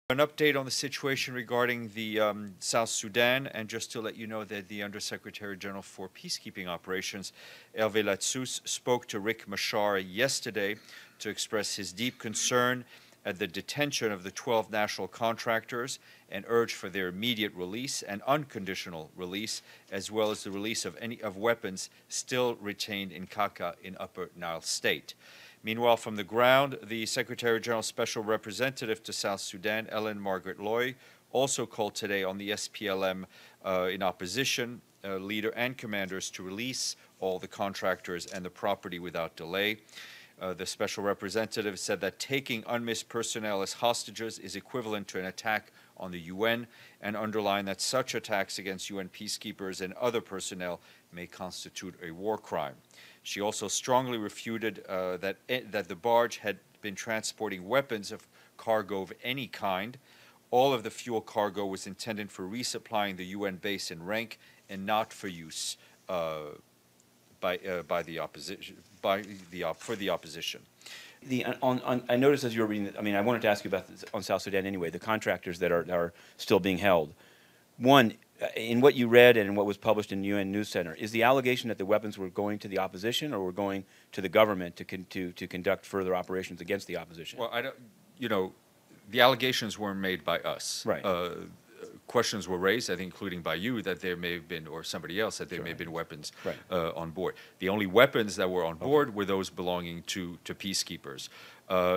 An update on the situation regarding the South Sudan, and just to let you know that the Undersecretary General for Peacekeeping Operations, Herve Ladsous, spoke to Riek Machar yesterday to express his deep concern at the detention of the 12 national contractors and urge for their immediate release and unconditional release, as well as the release of any weapons still retained in Kaka in Upper Nile State. Meanwhile, from the ground, the Secretary General's Special Representative to South Sudan, Ellen Margaret Loy, also called today on the SPLM in opposition leader and commanders to release all the contractors and the property without delay. The Special Representative said that taking UNMISS personnel as hostages is equivalent to an attack on the UN, and underlined that such attacks against UN peacekeepers and other personnel may constitute a war crime. She also strongly refuted that the barge had been transporting weapons of cargo of any kind. All of the fuel cargo was intended for resupplying the UN base in Renk and not for use for the opposition. I noticed as you were reading, I wanted to ask you about this on South Sudan anyway, the contractors that are still being held. One, in what you read and in what was published in UN News Center, is the allegation that the weapons were going to the opposition or were going to the government to conduct further operations against the opposition? Well, the allegations weren't made by us. Right. Questions were raised, I think, including by you, that there may have been, or somebody else, that there may have been weapons on board. The only weapons that were on board were those belonging to peacekeepers.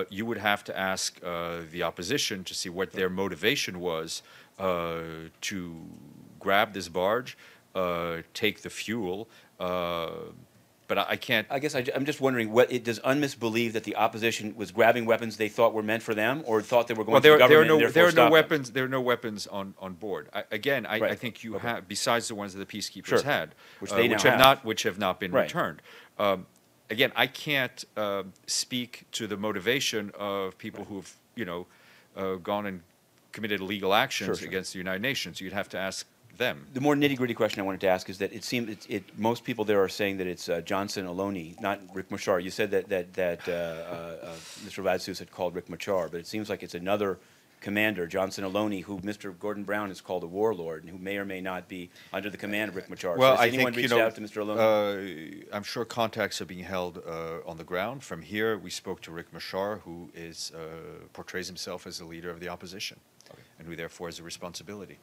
You would have to ask the opposition to see what their motivation was to grab this barge, take the fuel, but I can't. I guess I'm just wondering, does UNMISS believe that the opposition was grabbing weapons they thought were meant for them, or thought they were going to the government? There are no weapons on board. I think you have, besides the ones that the peacekeepers had, which have not been returned. Again, I can't speak to the motivation of people who've gone and committed illegal actions against the United Nations. You'd have to ask them. The more nitty-gritty question I wanted to ask is that it seems most people there are saying that it's Johnson Olony, not Riek Machar. You said that Mr. Ladsous had called Riek Machar, but it seems like it's another commander, Johnson Olony, who Mr. Gordon Brown has called a warlord, and who may or may not be under the command of Riek Machar. Well, so has anyone reached out to Mr. Olony? I'm sure contacts are being held on the ground. From here, we spoke to Riek Machar, who portrays himself as the leader of the opposition, and who therefore has a responsibility.